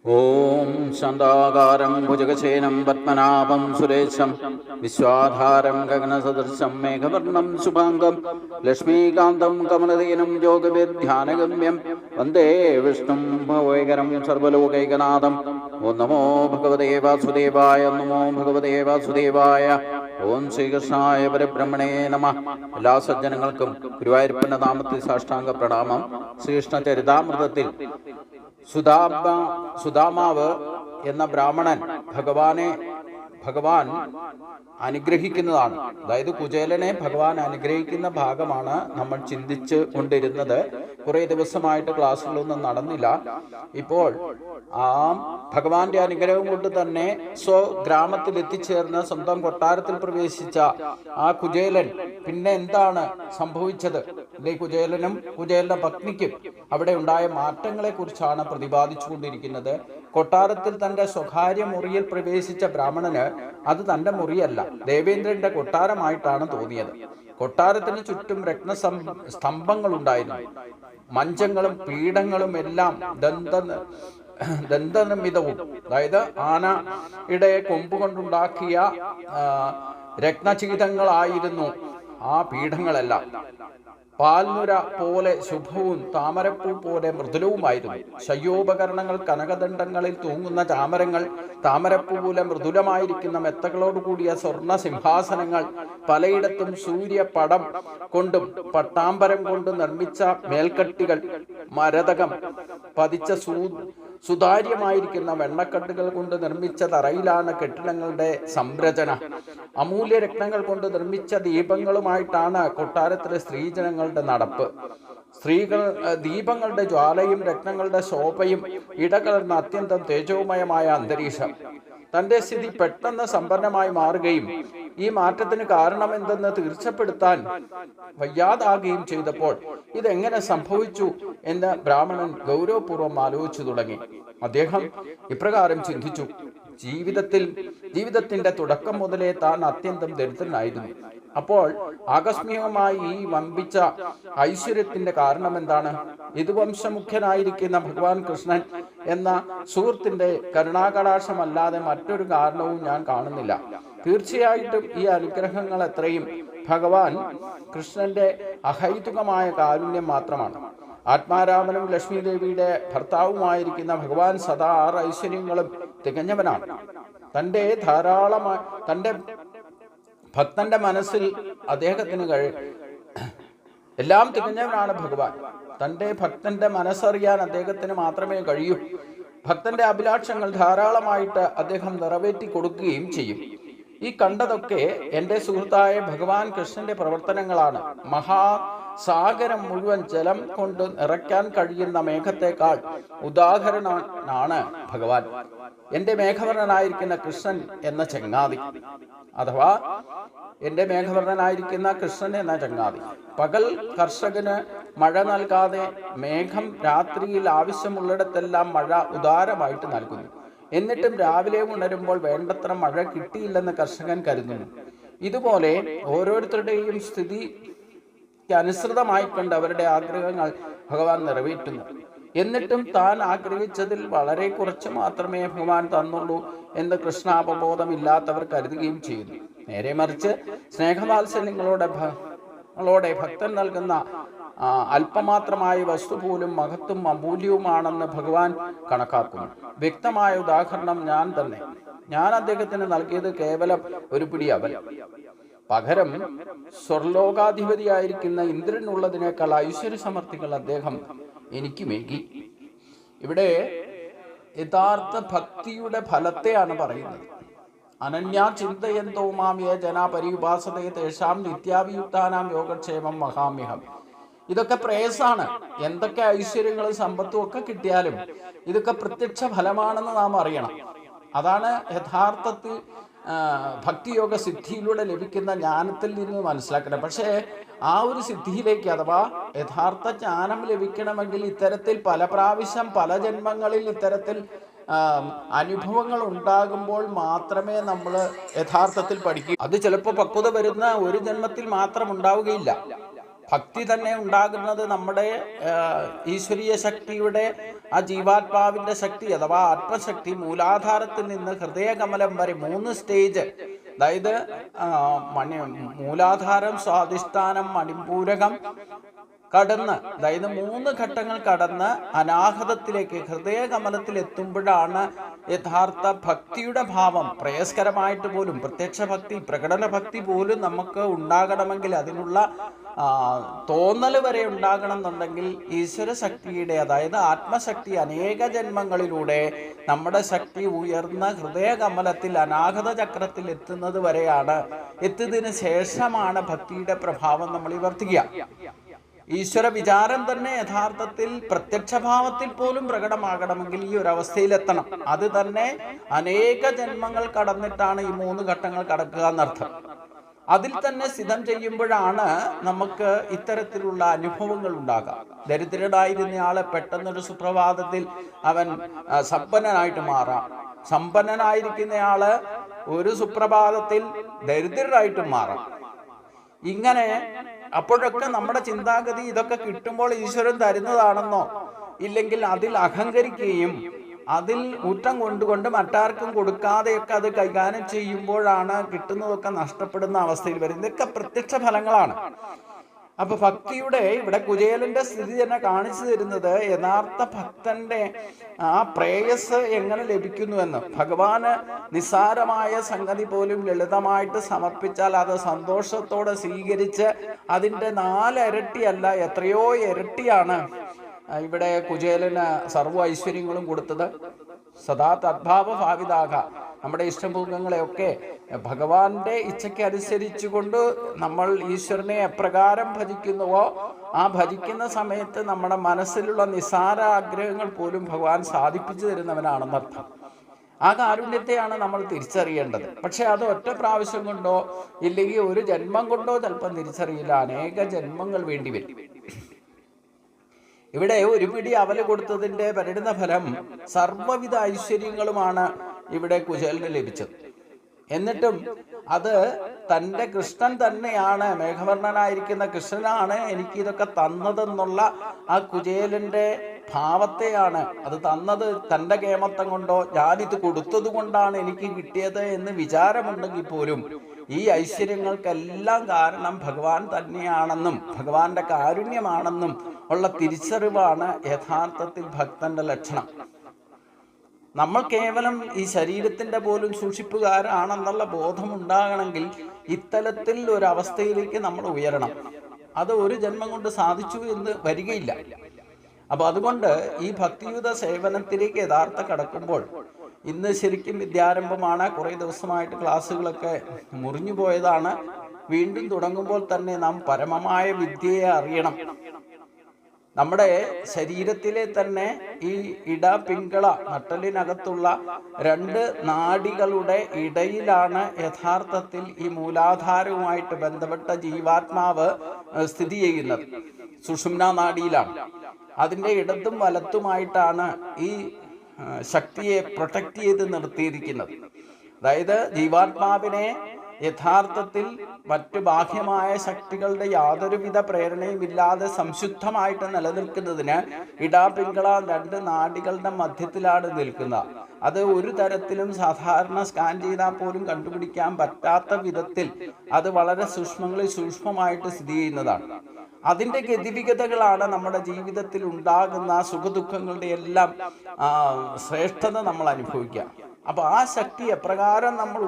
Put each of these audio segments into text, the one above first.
ഓം ശാന്താകാരം ഭുജഗശയനം പത്മനാഭം സുരേശം വിശ്വാധാരം ഗഗനസദൃശം മേഘവർണം ശുഭാംഗം ലക്ഷ്മീകാന്തം കമലദീനം യോഗവിധ്യാനഗമ്യം വന്ദേ വിഷ്ണും ഭവൈകരം സർവലോകൈകനാഥം. ഓം നമോ ഭഗവതേ വാസുദേവായ. നമോ ഭഗവതേ വാസുദേവായ. ഓം ശ്രീകൃഷ്ണായ പരബ്രഹ്മണേ നമഃ. എല്ലാ സജ്ജനങ്ങൾക്കും ഗുരുവായൂരപ്പന്റെ നാമത്തിൽ സാഷ്ടാംഗ പ്രണാമം. ശ്രീകൃഷ്ണ ചരിതാമൃതത്തിൽ സുദാമാവ് എന്ന ബ്രാഹ്മണൻ ഭഗവാൻ അനുഗ്രഹിക്കുന്നതാണ്. അതായത് കുചേലനെ ഭഗവാൻ അനുഗ്രഹിക്കുന്ന ഭാഗമാണ് നമ്മൾ ചിന്തിച്ച് കൊണ്ടിരുന്നത്. കുറെ ദിവസമായിട്ട് ക്ലാസ്സുകളൊന്നും നടന്നില്ല. ഇപ്പോൾ ആ ഭഗവാന്റെ അനുഗ്രഹം കൊണ്ട് തന്നെ സ്വഗ്രാമത്തിൽ എത്തിച്ചേർന്ന് സ്വന്തം കൊട്ടാരത്തിൽ പ്രവേശിച്ച ആ കുചേലൻ പിന്നെ എന്താണ് സംഭവിച്ചത്? കുചേലനും കുചേലന്റെ പത്നിക്കും അവിടെ ഉണ്ടായ മാറ്റങ്ങളെ കുറിച്ചാണ് പ്രതിപാദിച്ചുകൊണ്ടിരിക്കുന്നത്. കൊട്ടാരത്തിൽ തന്റെ സ്വകാര്യ മുറിയിൽ പ്രവേശിച്ച ബ്രാഹ്മണന് അത് തന്റെ മുറിയല്ല, ദേവേന്ദ്രന്റെ കൊട്ടാരമായിട്ടാണ് തോന്നിയത്. കൊട്ടാരത്തിന് ചുറ്റും സ്തംഭങ്ങൾ ഉണ്ടായിരുന്നു. മഞ്ചങ്ങളും പീഠങ്ങളും എല്ലാം ദന്തനിർമ്മിതവും, അതായത് ആനയുടെ കൊമ്പ് കൊണ്ടുണ്ടാക്കിയ രത്നചീതങ്ങളായിരുന്നു ആ പീഠങ്ങളെല്ലാം. പാൽനുര പോലെ ശുഭവും താമരപ്പൂ പോലെ മൃദുലവുമായിരുന്നു. ശയ്യോപകരണങ്ങൾ കനകദണ്ഡങ്ങളിൽ തൂങ്ങുന്ന ചാമരങ്ങൾ, താമരപ്പൂ പോലെ മൃദുലമായിരിക്കുന്ന മെത്തകളോടുകൂടിയ സ്വർണ്ണ സിംഹാസനങ്ങൾ, പലയിടത്തും സൂര്യപടം കൊണ്ടും പട്ടാമ്പരം കൊണ്ട് നിർമ്മിച്ച മേൽക്കട്ടികൾ, മരതകം പതിച്ച സുതാര്യമായിരിക്കുന്ന വെണ്ണക്കെട്ടുകൾ കൊണ്ട് നിർമ്മിച്ച തറയിലാണ് കെട്ടിടങ്ങളുടെ സംരചന. അമൂല്യ രത്നങ്ങൾ കൊണ്ട് നിർമ്മിച്ച ദീപങ്ങളുമായിട്ടാണ് കൊട്ടാരത്തിലെ സ്ത്രീജനങ്ങളുടെ നടപ്പ്. ദീപങ്ങളുടെ ജ്വാലയും രത്നങ്ങളുടെ ശോഭയും ഇടകലർന്ന അത്യന്തം തേജോമയമായ അന്തരീക്ഷം. തന്റെ സ്ഥിതി പെട്ടെന്ന് സമ്പന്നമായി മാറുകയും ഈ മാറ്റത്തിന് കാരണമെന്തെന്ന് തീർച്ചപ്പെടുത്താൻ വയ്യാതാകുകയും ചെയ്തപ്പോൾ ഇതെങ്ങനെ സംഭവിച്ചു എന്ന് ബ്രാഹ്മണൻ ഗൗരവപൂർവ്വം ആലോചിച്ചു തുടങ്ങി. അദ്ദേഹം ഇപ്രകാരം ചിന്തിച്ചു: ജീവിതത്തിന്റെ തുടക്കം മുതലേ താൻ അത്യന്തം ദരിദ്രനായിരുന്നു. അപ്പോൾ ആകസ്മികമായി ഈ വമ്പിച്ച ഐശ്വര്യത്തിന്റെ കാരണം എന്താണ്? യദുവംശമുഖ്യനായിരിക്കുന്ന ഭഗവാൻ കൃഷ്ണൻ എന്ന സുഹൃത്തിന്റെ കരുണാകടാക്ഷമല്ലാതെ മറ്റൊരു കാരണവും ഞാൻ കാണുന്നില്ല. തീർച്ചയായിട്ടും ഈ അനുഗ്രഹങ്ങൾ എത്രയും ഭഗവാൻ കൃഷ്ണന്റെ അഹൈതുകമായ കാരുണ്യം മാത്രമാണ്. ആത്മാരാമനും ലക്ഷ്മി ദേവിയുടെ ഭർത്താവുമായിരിക്കുന്ന ഭഗവാൻ സദാ 6 ഐശ്വര്യങ്ങളും തികഞ്ഞവനാണ്. തന്റെ ഭക്തന്റെ മനസ്സിൽ അദ്ദേഹത്തിന് എല്ലാം തികഞ്ഞവനാണ് ഭഗവാൻ. തന്റെ ഭക്തന്റെ മനസ്സറിയാൻ അദ്ദേഹത്തിന് മാത്രമേ കഴിയൂ. ഭക്തന്റെ അഭിലാഷങ്ങൾ ധാരാളമായിട്ട് അദ്ദേഹം നിറവേറ്റി കൊടുക്കുകയും ചെയ്യും. ഈ കണ്ടതൊക്കെ എൻ്റെ സുഹൃത്തായ ഭഗവാൻ കൃഷ്ണന്റെ പ്രവർത്തനങ്ങളാണ്. മഹാസാഗരം മുഴുവൻ ജലം കൊണ്ട് നിറയ്ക്കാൻ കഴിയുന്ന മേഘത്തെക്കാൾ ഉദാഹരണമാണ് ഭഗവാൻ. എൻ്റെ മേഘവർണ്ണനായിരിക്കുന്ന കൃഷ്ണൻ എന്ന ചങ്ങാതി, അഥവാ എൻ്റെ മേഘവർണ്ണനായിരിക്കുന്ന കൃഷ്ണൻ എന്ന ചങ്ങാതി. പകൽ കർഷകന് മഴ നൽകാതെ മേഘം രാത്രിയിൽ ആവശ്യമുള്ളിടത്തെല്ലാം മഴ ഉദാരമായിട്ട് നൽകുന്നു. എന്നിട്ടും രാവിലെ ഉണരുമ്പോൾ വേണ്ടത്ര മഴ കിട്ടിയില്ലെന്ന് കർഷകൻ കരുതുന്നു. ഇതുപോലെ ഓരോരുത്തരുടെയും സ്ഥിതിക്ക് അനുസൃതമായിക്കൊണ്ട് അവരുടെ ആഗ്രഹങ്ങൾ ഭഗവാൻ നിറവേറ്റുന്നു. എന്നിട്ടും താൻ ആഗ്രഹിച്ചതിൽ വളരെ കുറച്ച് മാത്രമേ ഭഗവാൻ തന്നുള്ളൂ എന്ന് കൃഷ്ണാപബോധമില്ലാത്തവർ കരുതുകയും ചെയ്യുന്നു. നേരെ മറിച്ച് സ്നേഹവാത്സല്യങ്ങളോടെ ഭക്തൻ നൽകുന്ന അല്പമാത്രമായ വസ്തു പോലും മഹത്വം അമൂല്യവുമാണെന്ന് ഭഗവാൻ കണക്കാക്കുന്നു. വ്യക്തമായ ഉദാഹരണം ഞാൻ തന്നെ. ഞാൻ അദ്ദേഹത്തിന് നൽകിയത് കേവലം ഒരു പിടി അവൽ. പകരം സ്വർലോകാധിപതിയായിരിക്കുന്ന ഇന്ദ്രനുള്ളതിനേക്കാൾ ഐശ്വര്യ സമൃദ്ധികൾ അദ്ദേഹം എനിക്ക് മേകി. ഇവിടെ യഥാർത്ഥ ഭക്തിയുടെ ഫലത്തെയാണ് പറയുന്നത്. അനന്യാ ചിന്തയന്തോ മാം യേ ജനാ പരിഉപാസതേ തേഷാം നിത്യാഭിയുക്താനാം യോഗക്ഷേമം മഹാമ്യഹം. ഇതൊക്കെ പ്രേസാണ്. എന്തൊക്കെ ഐശ്വര്യങ്ങളും സമ്പത്തും ഒക്കെ കിട്ടിയാലും ഇതൊക്കെ പ്രത്യക്ഷ ഫലമാണെന്ന് നാം അറിയണം. അതാണ് യഥാർത്ഥത്തിൽ ഭക്തിയോഗ സിദ്ധിയിലൂടെ ലഭിക്കുന്ന ജ്ഞാനത്തിൽ നിന്ന് മനസ്സിലാക്കണം. പക്ഷേ ആ ഒരു സിദ്ധിയിലേക്ക്, അഥവാ യഥാർത്ഥ ജ്ഞാനം ലഭിക്കണമെങ്കിൽ ഇത്തരത്തിൽ പല പ്രാവശ്യം പല ജന്മങ്ങളിൽ ഇത്തരത്തിൽ അനുഭവങ്ങൾ ഉണ്ടാകുമ്പോൾ മാത്രമേ നമ്മൾ യഥാർത്ഥത്തിൽ പഠിക്കൂ. അത് ചിലപ്പോൾ പക്വത വരുന്ന ഒരു ജന്മത്തിൽ മാത്രം ഉണ്ടാവുകയില്ല. ഭക്തി തന്നെ ഉണ്ടാകുന്നത് നമ്മുടെ ഈശ്വരീയ ശക്തിയുടെ ആ ജീവാത്മാവിൻ്റെ ശക്തി അഥവാ ആത്മശക്തി മൂലാധാരത്തിൽ നിന്ന് ഹൃദയകമലം വരെ 3 സ്റ്റേജ്, അതായത് മൂലാധാരം, സ്വാധിഷ്ഠാനം, മണിപൂരകം കടന്ന്, അതായത് 3 ഘട്ടങ്ങൾ കടന്ന് അനാഹതത്തിലേക്ക് ഹൃദയകമലത്തിൽ എത്തുമ്പോഴാണ് യഥാർത്ഥ ഭക്തിയുടെ ഭാവം പ്രേയസ്കരമായിട്ട് പോലും പ്രത്യക്ഷ ഭക്തി, പ്രകടന ഭക്തി പോലും നമുക്ക് ഉണ്ടാകണമെങ്കിൽ അതിനുള്ള തോന്നൽ വരെ ഉണ്ടാകണം എന്നുണ്ടെങ്കിൽ ഈശ്വര ശക്തിയുടെ, അതായത് ആത്മശക്തി അനേക ജന്മങ്ങളിലൂടെ നമ്മുടെ ശക്തി ഉയർന്ന ഹൃദയകമലത്തിൽ അനാഹത ചക്രത്തിൽ എത്തുന്നത് വരെയാണ്. എത്തിയതിന് ശേഷമാണ് ഭക്തിയുടെ പ്രഭാവം നമ്മൾ വർദ്ധിക്കുക. ഈശ്വര വിചാരം തന്നെ യഥാർത്ഥത്തിൽ പ്രത്യക്ഷഭാവത്തിൽ പോലും പ്രകടമാകണമെങ്കിൽ ഈ ഒരു അവസ്ഥയിലെത്തണം. അത് തന്നെ അനേക ജന്മങ്ങൾ കടന്നിട്ടാണ് ഈ 3 ഘട്ടങ്ങൾ കടക്കുക എന്നർത്ഥം. അതിൽ തന്നെ സ്ഥിതം ചെയ്യുമ്പോഴാണ് നമുക്ക് ഇത്തരത്തിലുള്ള അനുഭവങ്ങൾ ഉണ്ടാകാം. ദരിദ്രനായിരുന്നയാളെ പെട്ടെന്നൊരു സുപ്രഭാതത്തിൽ അവൻ സമ്പന്നനായിട്ട് മാറാം. സമ്പന്നനായിരിക്കുന്നയാള് ഒരു സുപ്രഭാതത്തിൽ ദരിദ്രരായിട്ട് മാറാം. ഇങ്ങനെ അപ്പോഴൊക്കെ നമ്മുടെ ചിന്താഗതി ഇതൊക്കെ കിട്ടുമ്പോൾ ഈശ്വരൻ തരുന്നതാണെന്നോ, ഇല്ലെങ്കിൽ അതിൽ അഹങ്കരിക്കുകയും അതിൽ ഊറ്റം കൊണ്ടുകൊണ്ട് മറ്റാർക്കും കൊടുക്കാതെയൊക്കെ അത് കൈകാര്യം ചെയ്യുമ്പോഴാണ് കിട്ടുന്നതൊക്കെ നഷ്ടപ്പെടുന്ന അവസ്ഥയിൽ വരുന്നത്. ഇതൊക്കെ പ്രത്യക്ഷ ഫലങ്ങളാണ്. അപ്പൊ ഭക്തിയുടെ ഇവിടെ കുചേലന്റെ സ്ഥിതി തന്നെ കാണിച്ചു തരുന്നത് യഥാർത്ഥ ഭക്തന്റെ ആ പ്രേയസ് എങ്ങനെ ലഭിക്കുന്നുവെന്ന്. ഭഗവാന് നിസ്സാരമായ സംഗതി പോലും ലളിതമായിട്ട് സമർപ്പിച്ചാൽ അത് സന്തോഷത്തോടെ സ്വീകരിച്ച് അതിൻ്റെ 4 ഇരട്ടിയല്ല എത്രയോ ഇരട്ടിയാണ് ഇവിടെ കുചേലന് സർവ്വ ഐശ്വര്യങ്ങളും കൊടുത്തത്. സദാ തദ്ഭാവ ഭാവിതാക, നമ്മുടെ ഇഷ്ടഭൂതങ്ങളെയൊക്കെ ഭഗവാന്റെ ഇച്ഛയ്ക്ക് അനുസരിച്ചുകൊണ്ട് നമ്മൾ ഈശ്വരനെ എപ്രകാരം ഭജിക്കുന്നുവോ ആ ഭജിക്കുന്ന സമയത്ത് നമ്മുടെ മനസ്സിലുള്ള നിസ്സാര ആഗ്രഹങ്ങൾ പോലും ഭഗവാൻ സാധിപ്പിച്ചു തരുന്നവനാണെന്നർത്ഥം. ആ കാരുണ്യത്തെയാണ് നമ്മൾ തിരിച്ചറിയേണ്ടത്. പക്ഷെ അത് ഒറ്റ പ്രാവശ്യം കൊണ്ടോ ഇല്ലെങ്കിൽ ഒരു ജന്മം കൊണ്ടോ ചിലപ്പം തിരിച്ചറിയില്ല, അനേക ജന്മങ്ങൾ വേണ്ടി വരും. ഇവിടെ ഒരു പിടി അവല് കൊടുത്തതിൻ്റെ പരിണിത ഫലം സർവ്വവിധ ഐശ്വര്യങ്ങളുമാണ് ഇവിടെ കുചേലന് ലഭിച്ചത്. എന്നിട്ടും അത് തൻ്റെ കൃഷ്ണൻ തന്നെയാണ്, മേഘവർണ്ണനായിരിക്കുന്ന കൃഷ്ണനാണ് എനിക്ക് ഇതൊക്കെ തന്നതെന്നുള്ള ആ കുചേലന്റെ ഭാവത്തെയാണ്. അത് തന്നത് തൻ്റെ കേമത്തം കൊണ്ടോ ഞാനിത് കൊടുത്തത് കൊണ്ടാണ് എനിക്ക് കിട്ടിയത് എന്ന് വിചാരമുണ്ടെങ്കിൽ പോലും ഈ ഐശ്വര്യങ്ങൾക്കെല്ലാം കാരണം ഭഗവാൻ തന്നെയാണെന്നും ഭഗവാന്റെ കാരുണ്യമാണെന്നും ഉള്ള തിരിച്ചറിവാണ് യഥാർത്ഥത്തിൽ ഭക്തന്റെ ലക്ഷണം. നമ്മൾ കേവലം ഈ ശരീരത്തിന്റെ പോലും സൂക്ഷിപ്പുകാരാണെന്നുള്ള ബോധമുണ്ടാകണമെങ്കിൽ ഇത്തരത്തിൽ ഒരു അവസ്ഥയിലേക്ക് നമ്മൾ ഉയരണം. അത് ഒരു ജന്മം കൊണ്ട് സാധിച്ചു എന്ന് വരികയില്ല. അപ്പൊ അതുകൊണ്ട് ഈ ഭക്തിയുത സേവനത്തിലേക്ക് യഥാർത്ഥ കടക്കുമ്പോൾ, ഇന്ന് ശരിക്കും വിദ്യാരംഭമാണ്, കുറേ ദിവസമായിട്ട് ക്ലാസ്സുകളൊക്കെ മുറിഞ്ഞു പോയതാണ്. വീണ്ടും തുടങ്ങുമ്പോൾ തന്നെ നാം പരമമായ വിദ്യയെ അറിയണം. നമ്മുടെ ശരീരത്തിലെ തന്നെ ഈ പിങ്കള നട്ടലിനകത്തുള്ള 2 നാഡികളുടെ ഇടയിലാണ് യഥാർത്ഥത്തിൽ ഈ മൂലാധാരവുമായിട്ട് ബന്ധപ്പെട്ട ജീവാത്മാവ് സ്ഥിതി ചെയ്യുന്നത്. സുഷുമ്നാ നാഡിയിലാണ്. അതിൻ്റെ ഇടത്തും വലത്തുമായിട്ടാണ് ഈ ശക്തിയെ പ്രൊട്ടക്റ്റ് ചെയ്ത് നിർത്തിയിരിക്കുന്നത്. അതായത് ജീവാത്മാവിനെ യഥാർത്ഥത്തിൽ മറ്റ് ബാഹ്യമായ ശക്തികളുടെ യാതൊരുവിധ പ്രേരണയും ഇല്ലാതെ സംശുദ്ധമായിട്ട് നിലനിൽക്കുന്നതിന് പിങ്കള 2 നാഡികളുടെ മധ്യത്തിലാണ് നിൽക്കുന്നത്. അത് ഒരു തരത്തിലും സാധാരണ സ്കാൻ ചെയ്താൽ പോലും കണ്ടുപിടിക്കാൻ പറ്റാത്ത വിധത്തിൽ അത് വളരെ സൂക്ഷ്മമായിട്ട് സ്ഥിതി ചെയ്യുന്നതാണ്. അതിൻ്റെ ഗതിവിഗതകളാണ് നമ്മുടെ ജീവിതത്തിൽ ഉണ്ടാകുന്ന സുഖദുഃഖങ്ങളുടെ എല്ലാം ശ്രേഷ്ഠത നമ്മൾ അനുഭവിക്കുക. അപ്പൊ ആ ശക്തി എപ്രകാരം നമ്മൾ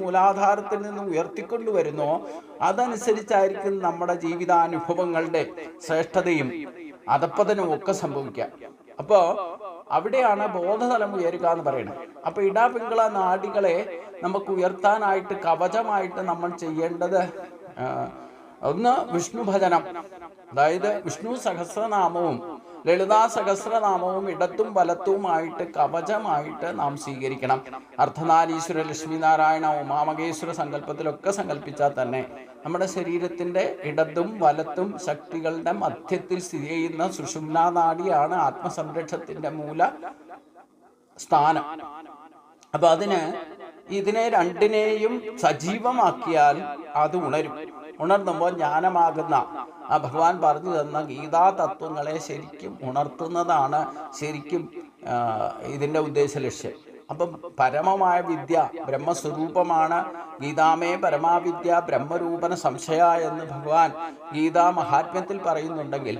മൂലാധാരത്തിൽ നിന്ന് ഉയർത്തിക്കൊണ്ടുവരുന്നോ അതനുസരിച്ചായിരിക്കും നമ്മുടെ ജീവിതാനുഭവങ്ങളുടെ ശ്രേഷ്ഠതയും അധപ്പതനും ഒക്കെ സംഭവിക്കുക. അപ്പോ അവിടെയാണ് ബോധതലം ഉയരുക എന്ന് പറയുന്നത്. അപ്പൊ പിങ്കള നാഡികളെ നമുക്ക് ഉയർത്താനായിട്ട് കവചമായിട്ട് നമ്മൾ ചെയ്യേണ്ടത് ഒന്ന് വിഷ്ണു ഭജനം, അതായത് വിഷ്ണു സഹസ്രനാമവും ലളിതാ സഹസ്രനാമവും ഇടത്തും വലത്തുമായിട്ട് കവചമായിട്ട് നാം സ്വീകരിക്കണം. അർദ്ധനാരീശ്വര ലക്ഷ്മിനാരായണ ഉമാമകേശ്വര സങ്കല്പത്തിലൊക്കെ സങ്കല്പിച്ചാൽ തന്നെ നമ്മുടെ ശരീരത്തിന്റെ ഇടത്തും വലത്തും ശക്തികളുടെ മധ്യത്തിൽ സ്ഥിതി ചെയ്യുന്ന സുഷുമ്നാ നാഡിയാണ് ആത്മസംരക്ഷണത്തിന്റെ മൂല സ്ഥാനം. അപ്പൊ അതിന് ഇതിനെ രണ്ടിനെയും സജീവമാക്കിയാൽ അത് ഉണരും. ഉണർന്നുമ്പോൾ ജ്ഞാനമാകുന്ന ആ ഭഗവാൻ പറഞ്ഞു തന്ന ഗീതാ തത്വങ്ങളെ ശരിക്കും ഉണർത്തുന്നതാണ് ശരിക്കും ഇതിൻ്റെ ഉദ്ദേശ ലക്ഷ്യം. അപ്പം പരമമായ വിദ്യ ബ്രഹ്മസ്വരൂപമാണ്. ഗീതാമേ പരമാവിദ്യ ബ്രഹ്മരൂപന സംശയ എന്ന് ഭഗവാൻ ഗീതാ മഹാത്മ്യത്തിൽ പറയുന്നുണ്ടെങ്കിൽ,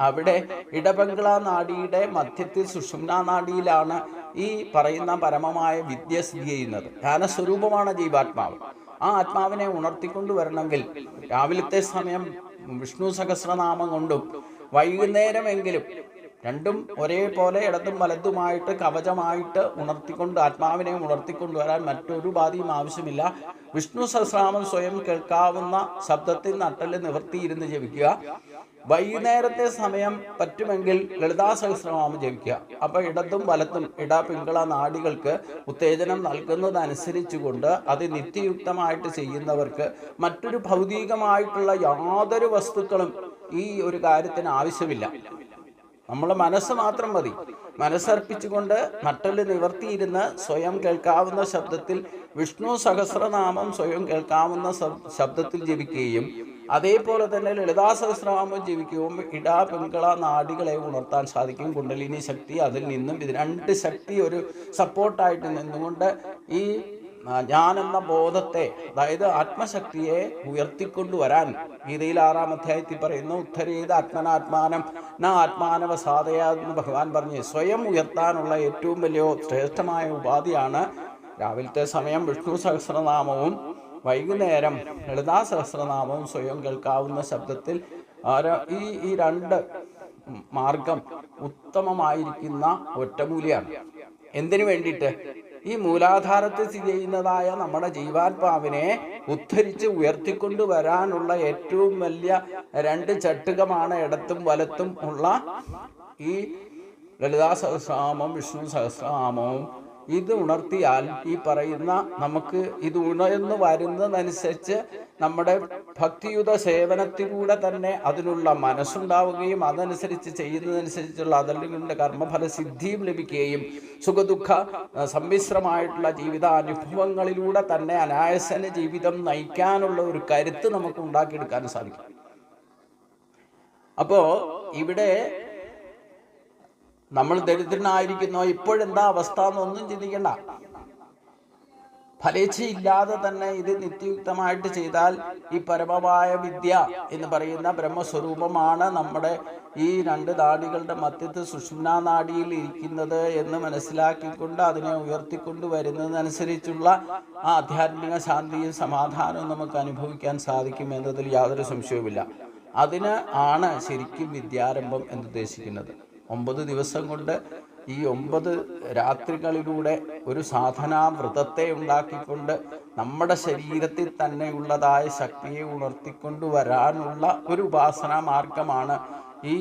അവിടെ ഇടപെങ്കള നാഡിയുടെ മധ്യത്തിൽ സുഷുമ്നാ നാഡിയിലാണ് ഈ പറയുന്ന പരമമായ വിദ്യ സ്ഥിതി ചെയ്യുന്നത്. ജ്ഞാനസ്വരൂപമാണ് ജീവാത്മാവ്. ആ ആത്മാവിനെ ഉണർത്തിക്കൊണ്ടുവരണമെങ്കിൽ രാവിലത്തെ സമയം വിഷ്ണു സഹസ്രനാമം കൊണ്ടും വൈകുന്നേരമെങ്കിലും രണ്ടും ഒരേപോലെ ഇടതും വലതുമായിട്ട് കവചമായിട്ട് ഉണർത്തിക്കൊണ്ട് ആത്മാവിനെ ഉണർത്തിക്കൊണ്ടുവരാൻ മറ്റൊരു ഉപാധിയും ആവശ്യമില്ല. വിഷ്ണു സഹസ്രനാമം സ്വയം കേൾക്കാവുന്ന ശബ്ദത്തിൽ നട്ടല് നിവർത്തിയിരുന്ന് ജപിക്കുക. വൈകുന്നേരത്തെ സമയം പറ്റുമെങ്കിൽ ലളിതാ സഹസ്രനാമം ജപിക്കുക. അപ്പൊ ഇടതും വലത്തും പിങ്കള നാഡികൾക്ക് ഉത്തേജനം നൽകുന്നതനുസരിച്ചുകൊണ്ട് അത് നിത്യയുക്തമായിട്ട് ചെയ്യുന്നവർക്ക് മറ്റൊരു ഭൗതികമായിട്ടുള്ള യാതൊരു വസ്തുക്കളും ഈ ഒരു കാര്യത്തിന് ആവശ്യമില്ല. നമ്മളെ മനസ്സ് മാത്രം മതി. മനസ്സർപ്പിച്ചുകൊണ്ട് നട്ടല് നിവർത്തിയിരുന്ന് സ്വയം കേൾക്കാവുന്ന ശബ്ദത്തിൽ വിഷ്ണു സഹസ്രനാമം സ്വയം കേൾക്കാവുന്ന ശബ്ദത്തിൽ ജപിക്കുകയും അതേപോലെ തന്നെ ലളിതാ സഹസ്രനാമം ജപിക്കുകയും പിങ്കള നാഡികളെ ഉണർത്താൻ സാധിക്കും. കുണ്ടലിനി ശക്തി അതിൽ നിന്നും ഇത് രണ്ട് ശക്തി ഒരു സപ്പോർട്ടായിട്ട് നിന്നുകൊണ്ട് ഈ ഞാൻ എന്ന ബോധത്തെ, അതായത് ആത്മശക്തിയെ ഉയർത്തിക്കൊണ്ടുവരാൻ ഗീതയിൽ 6-ാം അധ്യായത്തിൽ പറയുന്നു, ഉദ്ധരേത് ആത്മനാത്മാനം ന ആത്മാനവസാദയ എന്ന് ഭഗവാൻ പറഞ്ഞു. സ്വയം ഉയർത്താനുള്ള ഏറ്റവും വലിയ ശ്രേഷ്ഠമായ ഉപാധിയാണ് രാവിലത്തെ സമയം വിഷ്ണു സഹസ്രനാമവും വൈകുന്നേരം ലളിതാ സഹസ്രനാമവും സ്വയം കേൾക്കാവുന്ന ശബ്ദത്തിൽ. ഈ രണ്ട് മാർഗം ഉത്തമമായിരിക്കുന്ന ഒറ്റമൂലിയാണ്. എന്തിനു വേണ്ടിയിട്ട്? ഈ മൂലാധാരത്തിൽ സ്ഥിതി ചെയ്യുന്നതായ നമ്മുടെ ജീവാത്മാവിനെ ഉദ്ധരിച്ച് ഉയർത്തിക്കൊണ്ടുവരാനുള്ള ഏറ്റവും വലിയ രണ്ട് ചട്ടുകമാണ് ഇടത്തും വലത്തും ഉള്ള ഈ ലളിതാ സഹസ്രനാമം വിഷ്ണു സഹസ്രനാമവും. ഇത് ഉണർത്തിയാൽ ഈ പറയുന്ന നമുക്ക് ഇത് ഉണർന്നു വരുന്നതനുസരിച്ച് നമ്മുടെ ഭക്തിയുത സേവനത്തിലൂടെ തന്നെ അതിനുള്ള മനസ്സുണ്ടാവുകയും അതനുസരിച്ച് ചെയ്യുന്നതനുസരിച്ചുള്ള അതിൻ്റെ കർമ്മഫല സിദ്ധിയും ലഭിക്കുകയും സുഖദുഃഖ സമ്മിശ്രമായിട്ടുള്ള ജീവിതാനുഭവങ്ങളിലൂടെ തന്നെ അനായാസന ജീവിതം നയിക്കാനുള്ള ഒരു കരുത്ത് നമുക്ക് ഉണ്ടാക്കിയെടുക്കാൻ സാധിക്കും. അപ്പോൾ ഇവിടെ നമ്മൾ ദരിദ്രനായിരിക്കുന്നോ ഇപ്പോഴെന്താ അവസ്ഥ എന്നൊന്നും ചിന്തിക്കണ്ട. ഫലേച്ഛയില്ലാതെ തന്നെ ഇത് നിത്യയുക്തമായിട്ട് ചെയ്താൽ ഈ പരമമായ വിദ്യ എന്ന് പറയുന്ന ബ്രഹ്മസ്വരൂപമാണ് നമ്മുടെ ഈ രണ്ട് നാഡികളുടെ മധ്യത്തിൽ സുഷുമ്നാ നാഡിയിൽ ഇരിക്കുന്നത് എന്ന് മനസ്സിലാക്കിക്കൊണ്ട് അതിനെ ഉയർത്തിക്കൊണ്ട് വരുന്നതനുസരിച്ചുള്ള ആ ആധ്യാത്മിക ശാന്തിയും സമാധാനവും നമുക്ക് അനുഭവിക്കാൻ സാധിക്കും എന്നതിൽ യാതൊരു സംശയവുമില്ല. അതിന് ആണ് ശരിക്കും വിദ്യാരംഭം എന്നുദ്ദേശിക്കുന്നത്. 9 ദിവസം കൊണ്ട് ഈ 9 രാത്രികളിലൂടെ ഒരു സാധനാവ്രതത്തെ ഉണ്ടാക്കിക്കൊണ്ട് നമ്മുടെ ശരീരത്തിൽ തന്നെയുള്ളതായ ശക്തിയെ ഉണർത്തിക്കൊണ്ടുവരാനുള്ള ഒരു ഉപാസനാ മാർഗമാണ് ഈ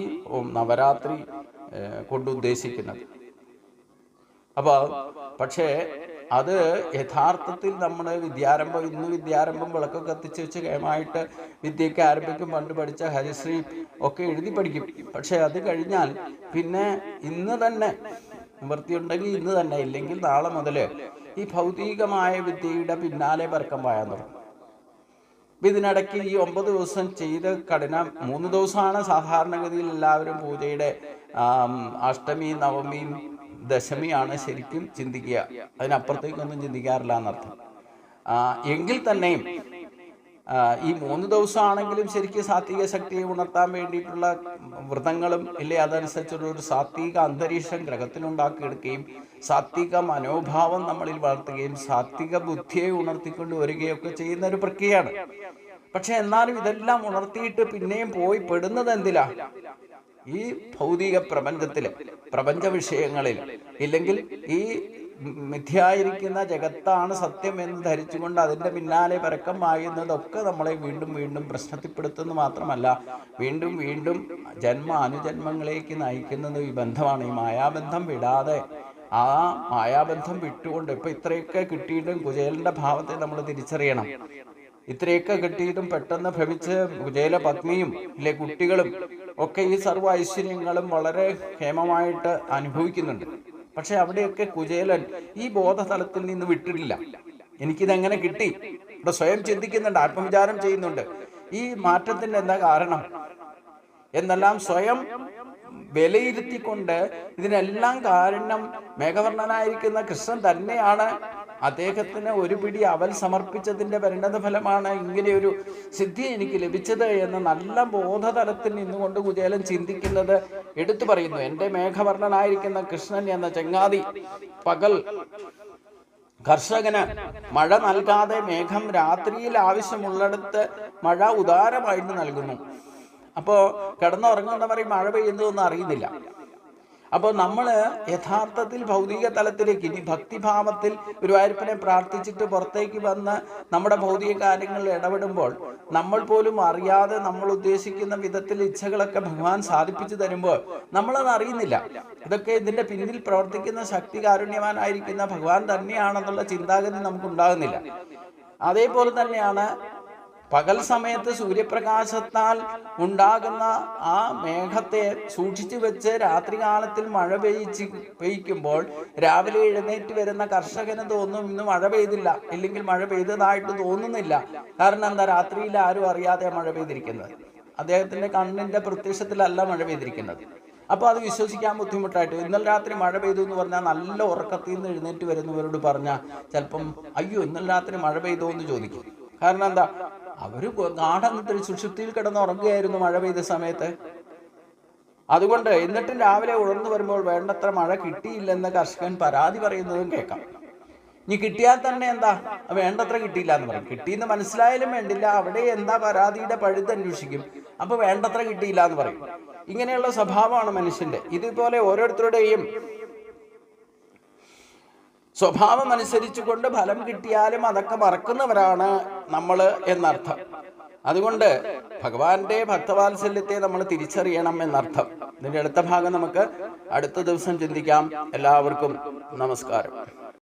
നവരാത്രി കൊണ്ടുദ്ദേശിക്കുന്നത്. അപ്പോൾ പക്ഷേ അത് യഥാർത്ഥത്തിൽ നമ്മൾ ഇന്ന് വിദ്യാരംഭം വിളക്കൊക്കെ കത്തിച്ച് വെച്ച് കേമായിട്ട് വിദ്യയ്ക്ക് ആരംഭിക്കും. പണ്ട് പഠിച്ച ഹരിശ്രീ ഒക്കെ എഴുതി പഠിക്കും. പക്ഷെ അത് കഴിഞ്ഞാൽ പിന്നെ ഇന്ന് തന്നെ നിവൃത്തിയുണ്ടെങ്കിൽ ഇന്ന് തന്നെ, ഇല്ലെങ്കിൽ നാളെ മുതൽ ഈ ഭൗതികമായ വിദ്യയുടെ പിന്നാലെ പറക്കം പായാൻ തുടങ്ങും. ഇതിനിടയ്ക്ക് ഈ 9 ദിവസം ചെയ്ത് കഠിനം 3 ദിവസമാണ് സാധാരണഗതിയിൽ എല്ലാവരും പൂജയുടെ അഷ്ടമിയും നവമിയും ദശമിയാണ് ശരിക്കും ചിന്തിക്കുക. അതിനപ്പുറത്തേക്കൊന്നും ചിന്തിക്കാറില്ല എന്നർത്ഥം. എങ്കിൽ തന്നെയും ഈ 3 ദിവസമാണെങ്കിലും ശരിക്കും സാത്വിക ശക്തിയെ ഉണർത്താൻ വേണ്ടിയിട്ടുള്ള വ്രതങ്ങളും ഇല്ലേ, അതനുസരിച്ചുള്ള ഒരു സാത്വിക അന്തരീക്ഷം ഗ്രഹത്തിലുണ്ടാക്കിയെടുക്കുകയും സാത്വിക മനോഭാവം നമ്മളിൽ വളർത്തുകയും സാത്വിക ബുദ്ധിയെ ഉണർത്തിക്കൊണ്ട് വരികയൊക്കെ ചെയ്യുന്ന ഒരു പ്രക്രിയയാണ്. പക്ഷെ എന്നാലും ഇതെല്ലാം ഉണർത്തിയിട്ട് പിന്നെയും പോയി പെടുന്നത് എന്തിലാ? ഈ ഭൗതിക പ്രപഞ്ചത്തില്, പ്രപഞ്ച വിഷയങ്ങളിൽ, ഇല്ലെങ്കിൽ ഈ മിഥ്യായിരിക്കുന്ന ജഗത്താണ് സത്യം എന്ന് ധരിച്ചുകൊണ്ട് അതിൻ്റെ പിന്നാലെ പരക്കം പായുന്നതൊക്കെ നമ്മളെ വീണ്ടും വീണ്ടും പ്രശ്നത്തിൽപ്പെടുത്തുന്നത് മാത്രമല്ല, വീണ്ടും വീണ്ടും അനുജന്മങ്ങളിലേക്ക് നയിക്കുന്നത് ഈ ബന്ധമാണ്. ഈ മായാബന്ധം വിടാതെ, ആ മായാബന്ധം വിട്ടുകൊണ്ട് ഇപ്പൊ ഇത്രയൊക്കെ കിട്ടിയിട്ടും കുചേലന്റെ ഭാവത്തെ നമ്മൾ തിരിച്ചറിയണം. ഇത്രയൊക്കെ കിട്ടിയിട്ടും പെട്ടെന്ന് ഭ്രമിച്ച് കുചേല പത്നിയും ഇല്ലേ കുട്ടികളും ഒക്കെ ഈ സർവ്വ ഐശ്വര്യങ്ങളും വളരെ ക്ഷേമമായിട്ട് അനുഭവിക്കുന്നുണ്ട്. പക്ഷെ അവിടെയൊക്കെ കുചേലൻ ഈ ബോധതലത്തിൽ നിന്ന് വിട്ടിട്ടില്ല. എനിക്കിതെങ്ങനെ കിട്ടി? ഇവിടെ സ്വയം ചിന്തിക്കുന്നുണ്ട്, ആത്മവിചാരം ചെയ്യുന്നുണ്ട്. ഈ മാറ്റത്തിന് എന്താ കാരണം എന്നെല്ലാം സ്വയം വിലയിരുത്തിക്കൊണ്ട് ഇതിനെല്ലാം കാരണം മേഘവർണ്ണനായിരിക്കുന്ന കൃഷ്ണൻ തന്നെയാണ്. അദ്ദേഹത്തിന് ഒരു പിടി അവൽ സമർപ്പിച്ചതിൻ്റെ പരിണത ഫലമാണ് ഇങ്ങനെയൊരു സിദ്ധി എനിക്ക് ലഭിച്ചത് എന്ന് നല്ല ബോധതലത്തിൽ നിന്നുകൊണ്ട് കുചേലൻ ചിന്തിക്കുന്നത് എടുത്തു പറയുന്നു. എൻ്റെ മേഘവർണ്ണനായിരിക്കുന്ന കൃഷ്ണൻ എന്ന ചങ്ങാതി പകൽ കർഷകന് മഴ നൽകാതെ മേഘം രാത്രിയിൽ ആവശ്യമുള്ളിടത്ത് മഴ ഉദാരമായിട്ട് നൽകുന്നു. അപ്പോൾ കിടന്നുറങ്ങുന്നവർ മഴ പെയ്യുന്നതൊന്നും അറിയുന്നില്ല. അപ്പോൾ നമ്മൾ യഥാർത്ഥത്തിൽ ഭൗതിക തലത്തിലേക്ക് ഇനി ഭക്തിഭാവത്തിൽ ഗുരുവായൂരപ്പനെ പ്രാർത്ഥിച്ചിട്ട് പുറത്തേക്ക് വന്ന് നമ്മുടെ ഭൗതിക കാര്യങ്ങളിൽ ഇടപെടുമ്പോൾ നമ്മൾ പോലും അറിയാതെ നമ്മൾ ഉദ്ദേശിക്കുന്ന വിധത്തിൽ ഇച്ഛകളൊക്കെ ഭഗവാൻ സാധിപ്പിച്ചു തരുമ്പോൾ നമ്മളത് അറിയുന്നില്ല. ഇതൊക്കെ ഇതിൻ്റെ പിന്നിൽ പ്രവർത്തിക്കുന്ന ശക്തി കാരുണ്യവാനായിരിക്കുന്ന ഭഗവാൻ തന്നെയാണെന്നുള്ള ചിന്താഗതി നമുക്കുണ്ടാകുന്നില്ല. അതേപോലെ തന്നെയാണ് പകൽ സമയത്ത് സൂര്യപ്രകാശത്താൽ ഉണ്ടാകുന്ന ആ മേഘത്തെ സൂക്ഷിച്ചു വെച്ച് രാത്രികാലത്തിൽ മഴ പെയ്യിക്കുമ്പോൾ രാവിലെ എഴുന്നേറ്റ് വരുന്ന കർഷകന് തോന്നും ഇന്ന് മഴ പെയ്തില്ല, ഇല്ലെങ്കിൽ മഴ പെയ്തതായിട്ട് തോന്നുന്നില്ല. കാരണം എന്താ? രാത്രിയിൽ ആരും അറിയാതെ മഴ പെയ്തിരിക്കുന്നത്, അദ്ദേഹത്തിന്റെ കണ്ണിന്റെ പ്രത്യക്ഷത്തിലല്ല മഴ പെയ്തിരിക്കുന്നത്. അപ്പോൾ അത് വിശ്വസിക്കാൻ ബുദ്ധിമുട്ടായിട്ട് ഇന്നലെ രാത്രി മഴ പെയ്തു എന്ന് പറഞ്ഞാൽ നല്ല ഉറക്കത്തിൽ നിന്ന് എഴുന്നേറ്റ് വരുന്നവരോട് പറഞ്ഞാൽ ചിലപ്പം അയ്യോ ഇന്നലെ രാത്രി മഴ പെയ്തോ എന്ന് ചോദിക്കും. കാരണം എന്താ? അവര് ഗാഠത്തിൽ സുഷുപ്തിയിൽ കിടന്ന് ഉറങ്ങുകയായിരുന്നു മഴ പെയ്ത സമയത്ത്. അതുകൊണ്ട് എന്നിട്ടും രാവിലെ ഉണർന്നു വരുമ്പോൾ വേണ്ടത്ര മഴ കിട്ടിയില്ലെന്ന് കർഷകൻ പരാതി പറയുന്നതും കേൾക്കാം. ഇനി കിട്ടിയാൽ തന്നെ എന്താ വേണ്ടത്ര കിട്ടിയില്ല എന്ന് പറയും. കിട്ടിയെന്ന് മനസ്സിലായാലും വേണ്ടില്ല, അവിടെ എന്താ പരാതിയുടെ പഴുത് അന്വേഷിക്കും. അപ്പൊ വേണ്ടത്ര കിട്ടിയില്ല എന്ന് പറയും. ഇങ്ങനെയുള്ള സ്വഭാവമാണ് മനുഷ്യന്റെ. ഇതുപോലെ ഓരോരുത്തരുടെയും സ്വഭാവം അനുസരിച്ചുകൊണ്ട് ഫലം കിട്ടിയാലും അതൊക്കെ മറക്കുന്നവരാണ് നമ്മൾ എന്നർത്ഥം. അതുകൊണ്ട് ഭഗവാന്റെ ഭക്തവാത്സല്യത്തെ നമ്മൾ തിരിച്ചറിയണം എന്നർത്ഥം. ഇതിന്റെ അടുത്ത ഭാഗം നമുക്ക് അടുത്ത ദിവസം ചിന്തിക്കാം. എല്ലാവർക്കും നമസ്കാരം.